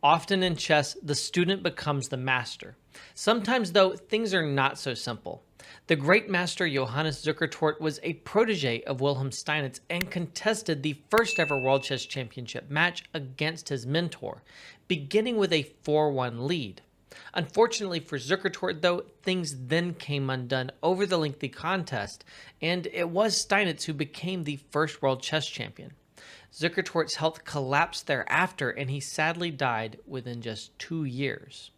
Often in chess, the student becomes the master. Sometimes, though, things are not so simple. The great master Johannes Zukertort was a protege of Wilhelm Steinitz and contested the first ever World Chess Championship match against his mentor, beginning with a 4-1 lead. Unfortunately for Zukertort, though, things then came undone over the lengthy contest, and it was Steinitz who became the first world chess champion. Zukertort's health collapsed thereafter, and he sadly died within just 2 years.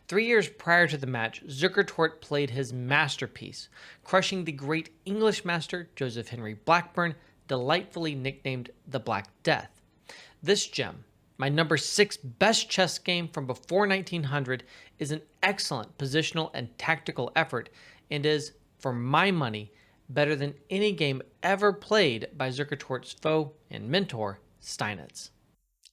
3 years prior to the match, Zukertort played his masterpiece, crushing the great English master Joseph Henry Blackburne, delightfully nicknamed the Black Death. This gem, my number 6 best chess game from before 1900, is an excellent positional and tactical effort and is, for my money, better than any game ever played by Zukertort's foe and mentor, Steinitz.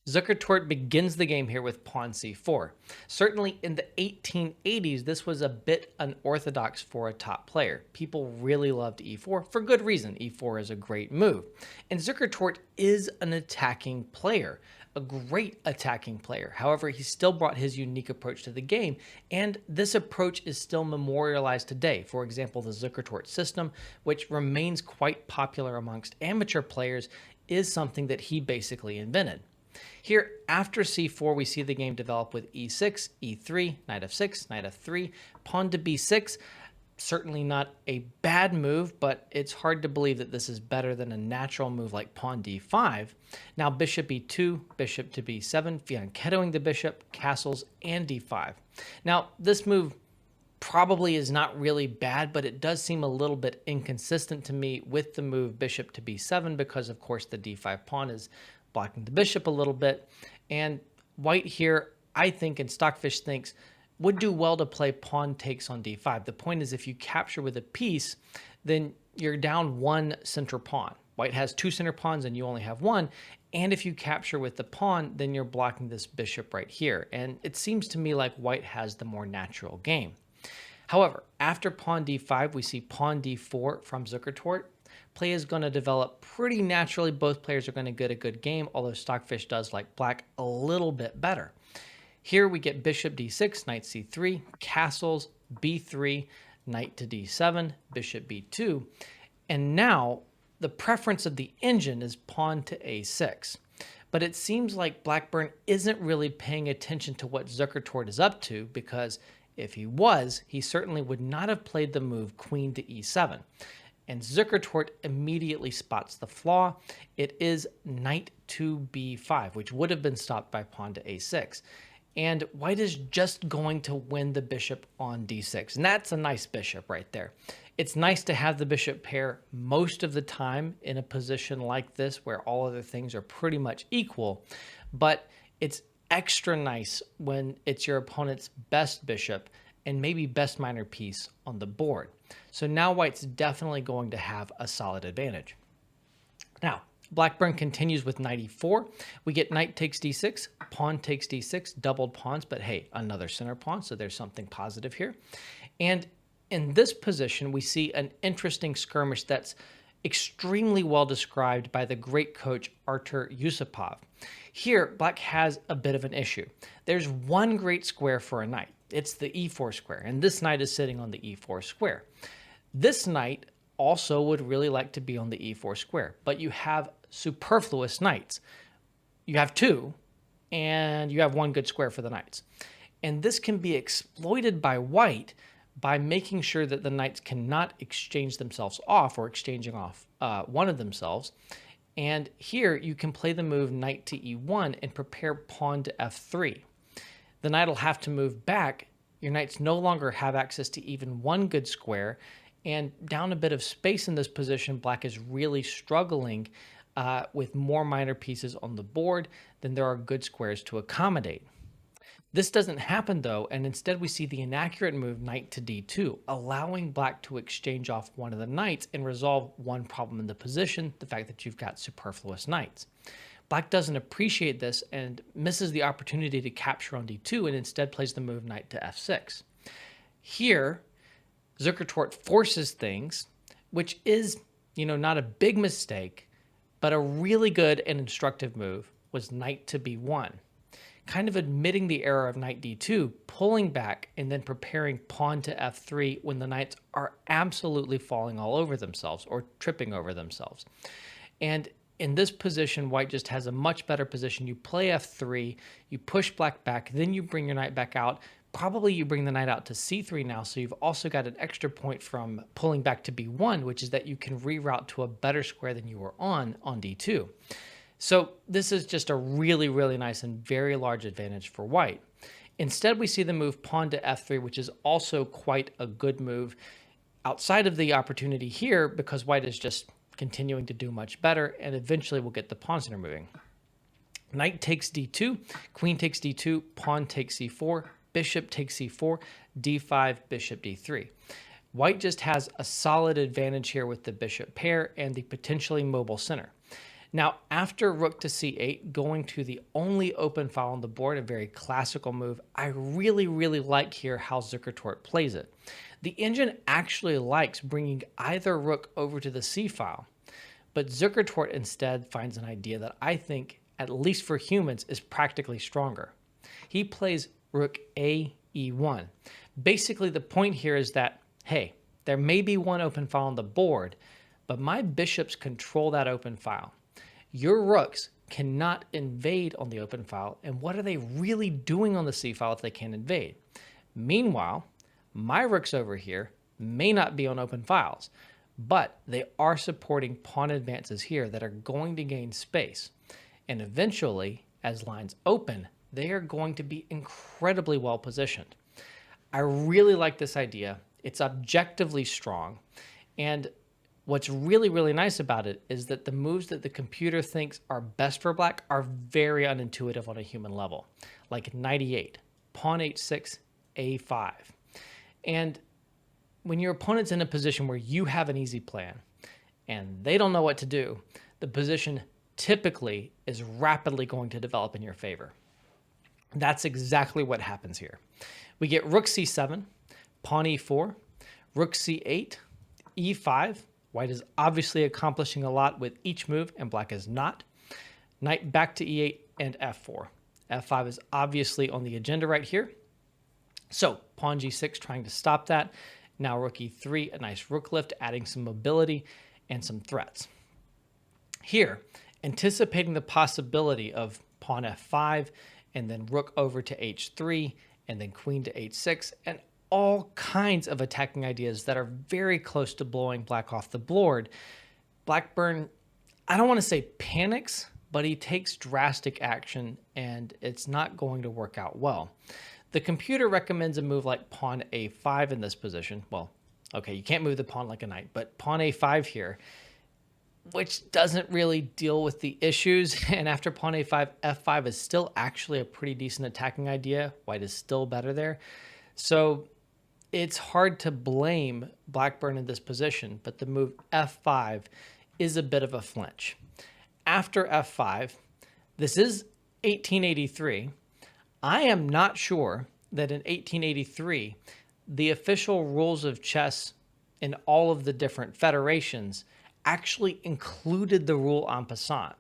Zukertort begins the game here with pawn c4. Certainly in the 1880s, this was a bit unorthodox for a top player. People really loved e4 for good reason. e4 is a great move. And Zukertort is an attacking player, a great attacking player. However, he still brought his unique approach to the game, and this approach is still memorialized today. For example, the Zukertort system, which remains quite popular amongst amateur players, is something that he basically invented. Here, after c4, we see the game develop with e6, e3, knight f6, knight f3, pawn to b6. Certainly not a bad move, but it's hard to believe that this is better than a natural move like pawn d5. Now bishop e2, bishop to b7, fianchettoing the bishop, castles, and d5. Now this move probably is not really bad, but it does seem a little bit inconsistent to me with the move bishop to b7 because, of course, the d5 pawn is blocking the bishop a little bit. And white here, I think, and Stockfish thinks, would do well to play pawn takes on d5. The point is, if you capture with a piece, then you're down one center pawn. White has 2 center pawns and you only have 1. And if you capture with the pawn, then you're blocking this bishop right here. And it seems to me like white has the more natural game. However, after pawn d5, we see pawn d4 from Zukertort. Play is going to develop pretty naturally. Both players are going to get a good game, although Stockfish does like black a little bit better. Here we get bishop d6, knight c3, castles, b3, knight to d7, bishop b2. And now the preference of the engine is pawn to a6. But it seems like Blackburne isn't really paying attention to what Zukertort is up to, because if he was, he certainly would not have played the move queen to e7. And Zukertort immediately spots the flaw. It is knight to b5, which would have been stopped by pawn to a6. And white is just going to win the bishop on d6. And that's a nice bishop right there. It's nice to have the bishop pair most of the time in a position like this where all other things are pretty much equal. But it's extra nice when it's your opponent's best bishop and maybe best minor piece on the board. So now white's definitely going to have a solid advantage. Now, Blackburne continues with knight e4. We get knight takes d6, pawn takes d6, doubled pawns, but hey, another center pawn, so there's something positive here. And in this position, we see an interesting skirmish that's extremely well described by the great coach Artur Yusupov. Here, black has a bit of an issue. There's one great square for a knight. It's the e4 square, and this knight is sitting on the e4 square. This knight also would really like to be on the e4 square, but you have superfluous knights. You have 2, and you have 1 good square for the knights. And this can be exploited by white by making sure that the knights cannot exchange themselves off or exchanging off one of themselves. And here you can play the move knight to e1 and prepare pawn to f3. The knight will have to move back. Your knights no longer have access to even 1 good square, and down a bit of space in this position, black is really struggling with more minor pieces on the board than there are good squares to accommodate. This doesn't happen though, and instead we see the inaccurate move knight to d2, allowing black to exchange off one of the knights and resolve one problem in the position, the fact that you've got superfluous knights. Black doesn't appreciate this and misses the opportunity to capture on d2 and instead plays the move knight to f6. Here, Zukertort forces things, which is, not a big mistake, but a really good and instructive move was knight to b1. kind of admitting the error of knight d2, pulling back, and then preparing pawn to f3 when the knights are absolutely falling all over themselves or tripping over themselves. And in this position, white just has a much better position. You play f3, you push black back, then you bring your knight back out. Probably you bring the knight out to c3 now, so you've also got an extra point from pulling back to b1, which is that you can reroute to a better square than you were on d2. So this is just a really, really nice and very large advantage for white. Instead, we see the move pawn to f3, which is also quite a good move outside of the opportunity here because white is just continuing to do much better, and eventually we'll get the pawn center moving. Knight takes d2, queen takes d2, pawn takes c4, bishop takes c4, d5, bishop d3. White just has a solid advantage here with the bishop pair and the potentially mobile center. Now, after rook to c8, going to the only open file on the board, a very classical move, I really, really like here how Zukertort plays it. The engine actually likes bringing either rook over to the c file, but Zukertort instead finds an idea that I think, at least for humans, is practically stronger. He plays rook a e1. Basically, the point here is that, hey, there may be one open file on the board, but my bishops control that open file. Your rooks cannot invade on the open file, and what are they really doing on the c file if they can't invade? Meanwhile, my rooks over here may not be on open files, but they are supporting pawn advances here that are going to gain space. And eventually, as lines open, they are going to be incredibly well positioned. I really like this idea. It's objectively strong. And what's really, really nice about it is that the moves that the computer thinks are best for black are very unintuitive on a human level, like knight e8, pawn h6, a5. And when your opponent's in a position where you have an easy plan and they don't know what to do, the position typically is rapidly going to develop in your favor. That's exactly what happens here. We get rook c7, pawn e4, rook c8, e5. White is obviously accomplishing a lot with each move, and black is not. Knight back to e8 and f4. f5 is obviously on the agenda right here. So pawn g6 trying to stop that. Now rook e3, a nice rook lift, adding some mobility and some threats. Here, anticipating the possibility of pawn f5, and then rook over to h3, and then queen to h6, and all kinds of attacking ideas that are very close to blowing black off the board. Blackburne, I don't want to say panics, but he takes drastic action, and it's not going to work out well. The computer recommends a move like pawn a5 in this position. Well, okay, you can't move the pawn like a knight, but pawn a5 here, which doesn't really deal with the issues. And after pawn a5, f5 is still actually a pretty decent attacking idea. White is still better there. So it's hard to blame Blackburne in this position, but the move f5 is a bit of a flinch. After f5, this is 1883. I am not sure that in 1883, the official rules of chess in all of the different federations actually included the rule en passant,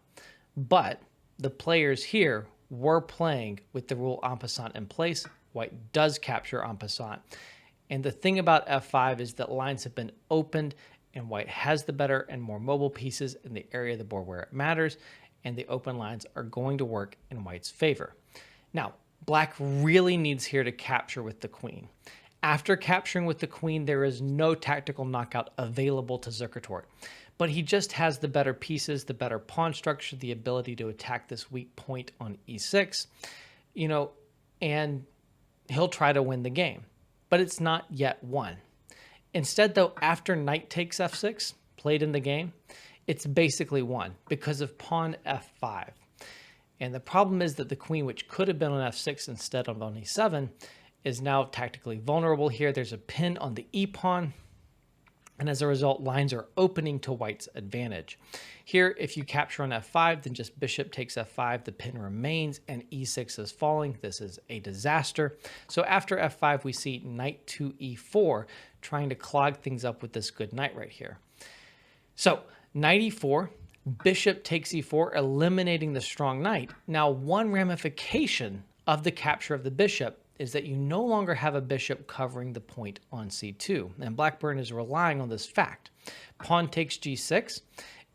but the players here were playing with the rule en passant in place. White does capture en passant. And the thing about f5 is that lines have been opened, and white has the better and more mobile pieces in the area of the board where it matters, and the open lines are going to work in white's favor. Now, black really needs here to capture with the queen. After capturing with the queen, there is no tactical knockout available to Zukertort, but he just has the better pieces, the better pawn structure, the ability to attack this weak point on e6, and he'll try to win the game, but it's not yet won. Instead, though, after knight takes f6, played in the game, it's basically won because of pawn f5. And the problem is that the queen, which could have been on f6 instead of on e7, is now tactically vulnerable here. There's a pin on the e-pawn, and as a result, lines are opening to white's advantage. Here, if you capture on f5, then just bishop takes f5, the pin remains, and e6 is falling. This is a disaster. So after f5, we see knight to e4, trying to clog things up with this good knight right here. So knight e4, bishop takes e4, eliminating the strong knight. Now, one ramification of the capture of the bishop is that you no longer have a bishop covering the point on c2, and Blackburne is relying on this fact. Pawn takes g6,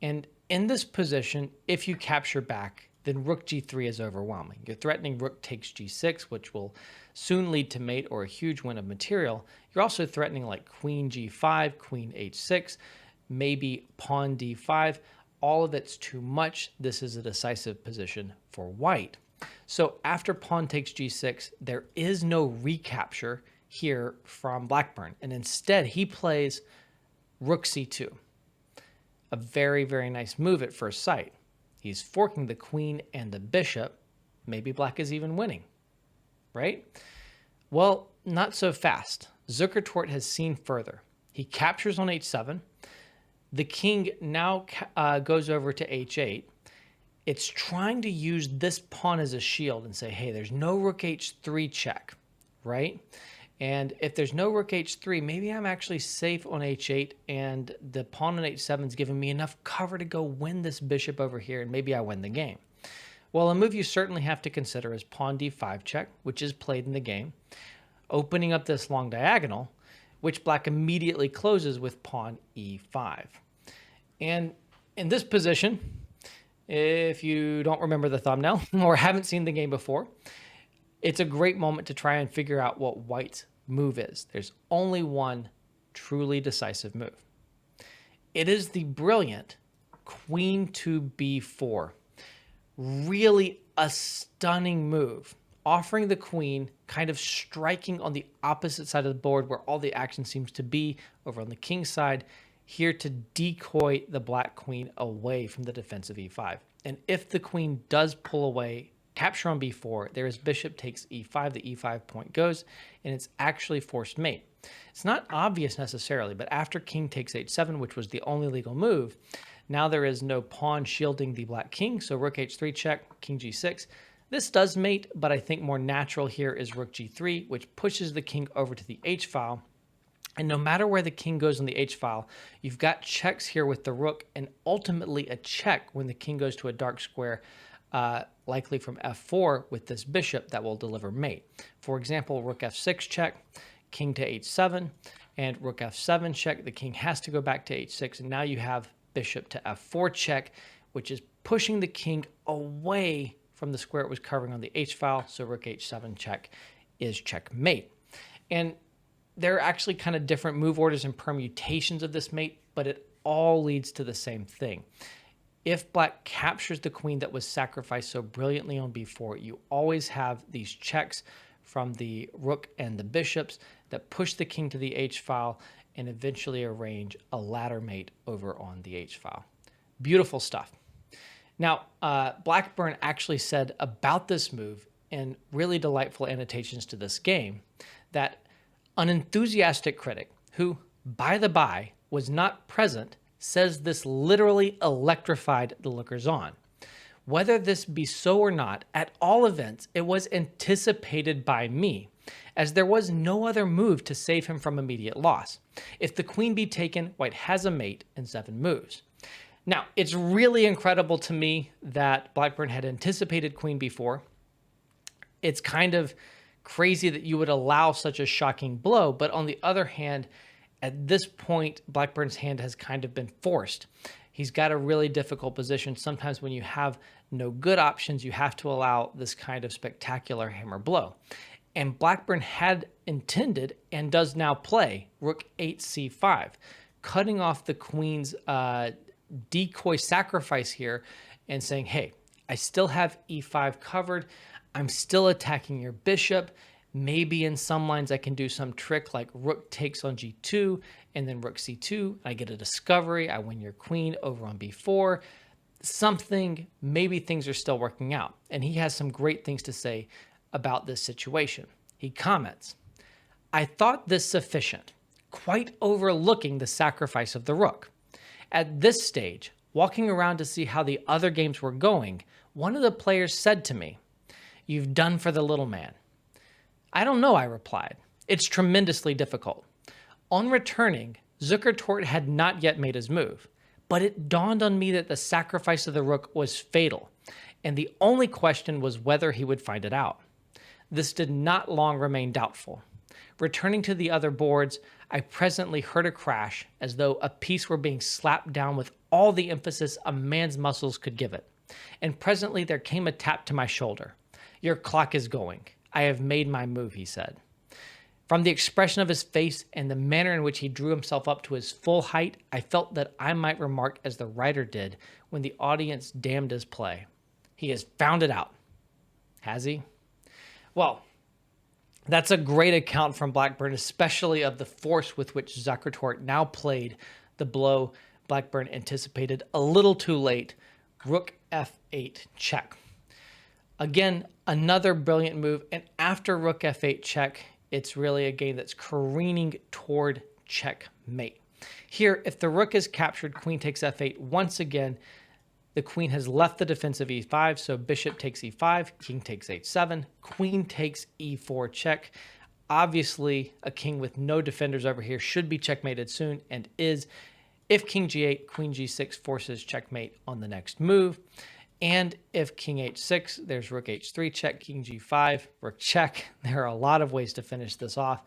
and in this position, if you capture back, then rook g3 is overwhelming. You're threatening rook takes g6, which will soon lead to mate or a huge win of material. You're also threatening like queen g5, queen h6, maybe pawn d5. All of it's too much. This is a decisive position for white. So after pawn takes g6, there is no recapture here from Blackburne, and instead he plays rook c2. A very, very nice move at first sight. He's forking the queen and the bishop. Maybe black is even winning, right? Well, not so fast. Zukertort has seen further. He captures on h7. The king now goes over to h8. It's trying to use this pawn as a shield and say, hey, there's no rook h3 check, right? And if there's no rook h3, maybe I'm actually safe on h8, and the pawn on h7 is giving me enough cover to go win this bishop over here, and maybe I win the game. Well, a move you certainly have to consider is pawn d5 check, which is played in the game, opening up this long diagonal, which black immediately closes with pawn e5. And in this position, if you don't remember the thumbnail or haven't seen the game before, it's a great moment to try and figure out what white's move is. There's only one truly decisive move. It is the brilliant queen to b4. Really a stunning move, offering the queen, kind of striking on the opposite side of the board where all the action seems to be over on the king's side, here to decoy the black queen away from the defensive e5. And if the queen does pull away, capture on b4, there is bishop takes e5, the e5 point goes, and it's actually forced mate. It's not obvious necessarily, but after king takes h7, which was the only legal move, now there is no pawn shielding the black king, so rook h3 check, king g6. This does mate, but I think more natural here is rook g3, which pushes the king over to the h-file. And no matter where the king goes on the h-file, you've got checks here with the rook, and ultimately a check when the king goes to a dark square, likely from f4 with this bishop that will deliver mate. For example, rook f6 check, king to h7, and rook f7 check. The king has to go back to h6, and now you have bishop to f4 check, which is pushing the king away from the square it was covering on the h-file, so rook h7 check is checkmate. And there are actually kind of different move orders and permutations of this mate, but it all leads to the same thing. If black captures the queen that was sacrificed so brilliantly on b4, you always have these checks from the rook and the bishops that push the king to the h-file and eventually arrange a ladder mate over on the h-file. Beautiful stuff. Now, Blackburne actually said about this move in really delightful annotations to this game that an enthusiastic critic who, by the by, was not present says this literally electrified the lookers on. Whether this be so or not, at all events, it was anticipated by me, as there was no other move to save him from immediate loss. If the queen be taken, white has a mate in 7 moves. Now, it's really incredible to me that Blackburne had anticipated queen b4. It's kind of crazy that you would allow such a shocking blow, but on the other hand, at this point, Blackburne's hand has kind of been forced. He's got a really difficult position. Sometimes when you have no good options, you have to allow this kind of spectacular hammer blow. And Blackburne had intended and does now play rook 8c5, cutting off the queen's decoy sacrifice here and saying, hey, I still have e5 covered. I'm still attacking your bishop. Maybe in some lines I can do some trick like rook takes on g2 and then rook c2. I get a discovery. I win your queen over on b4. Something, maybe things are still working out. And he has some great things to say about this situation. He comments, I thought this sufficient, quite overlooking the sacrifice of the rook. At this stage, walking around to see how the other games were going, one of the players said to me, you've done for the little man. I don't know, I replied. It's tremendously difficult. On returning, Zukertort had not yet made his move, but it dawned on me that the sacrifice of the rook was fatal, and the only question was whether he would find it out. This did not long remain doubtful. Returning to the other boards, I presently heard a crash as though a piece were being slapped down with all the emphasis a man's muscles could give it. And presently there came a tap to my shoulder. "Your clock is going. I have made my move," he said. From the expression of his face and the manner in which he drew himself up to his full height, I felt that I might remark as the writer did when the audience damned his play. "He has found it out." Has he? Well, that's a great account from Blackburne, especially of the force with which Zukertort now played the blow Blackburne anticipated a little too late. Rook f8 check. Again, another brilliant move, and after rook f8 check, it's really a game that's careening toward checkmate. Here, if the rook is captured, queen takes f8. Once again, the queen has left the defense of e5, so bishop takes e5, king takes h7, queen takes e4 check. Obviously, a king with no defenders over here should be checkmated soon, and is. If king g8, queen g6 forces checkmate on the next move. And if king h6, there's rook h3 check, king g5, rook check. There are a lot of ways to finish this off.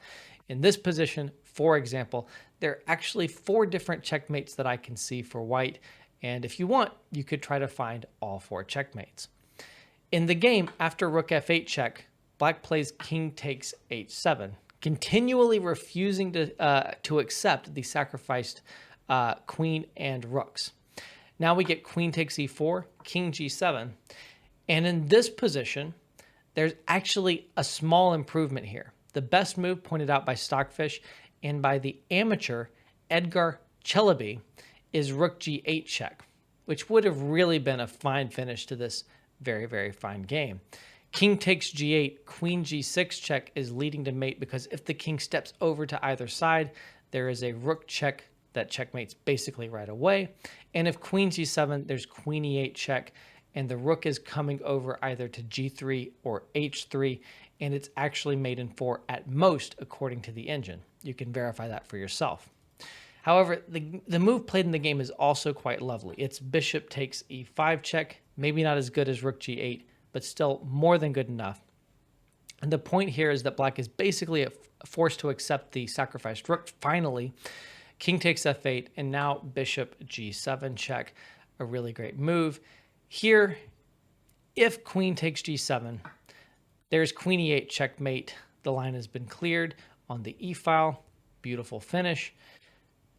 In this position, for example, there are actually 4 different checkmates that I can see for white. And if you want, you could try to find all 4 checkmates. In the game, after rook f8 check, black plays king takes h7, continually refusing to accept the sacrificed queen and rooks. Now we get queen takes e4, king g7, and in this position, there's actually a small improvement here. The best move pointed out by Stockfish and by the amateur Edgar Chelaby is rook g8 check, which would have really been a fine finish to this very, very fine game. King takes g8, queen g6 check is leading to mate because if the king steps over to either side, there is a rook check that checkmates basically right away. And if queen g7, there's queen e8 check, and the rook is coming over either to g3 or h3, and it's actually mate in 4 at most, according to the engine. You can verify that for yourself. However, the move played in the game is also quite lovely. It's bishop takes e5 check, maybe not as good as rook g8, but still more than good enough. And the point here is that black is basically forced to accept the sacrificed rook finally. King takes f8, and now bishop g7 check, a really great move. Here, if queen takes g7, there's queen e8 checkmate. The line has been cleared on the e-file. Beautiful finish.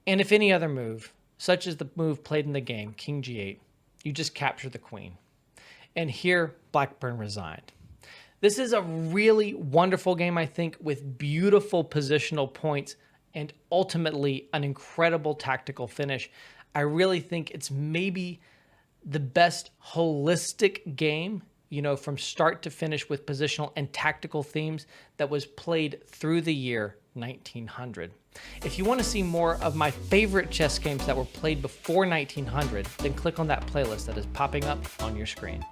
And if any other move, such as the move played in the game, king g8, you just capture the queen. And here, Blackburne resigned. This is a really wonderful game, I think, with beautiful positional points and ultimately an incredible tactical finish. I really think it's maybe the best holistic game, from start to finish with positional and tactical themes that was played through the year 1900. If you want to see more of my favorite chess games that were played before 1900, then click on that playlist that is popping up on your screen.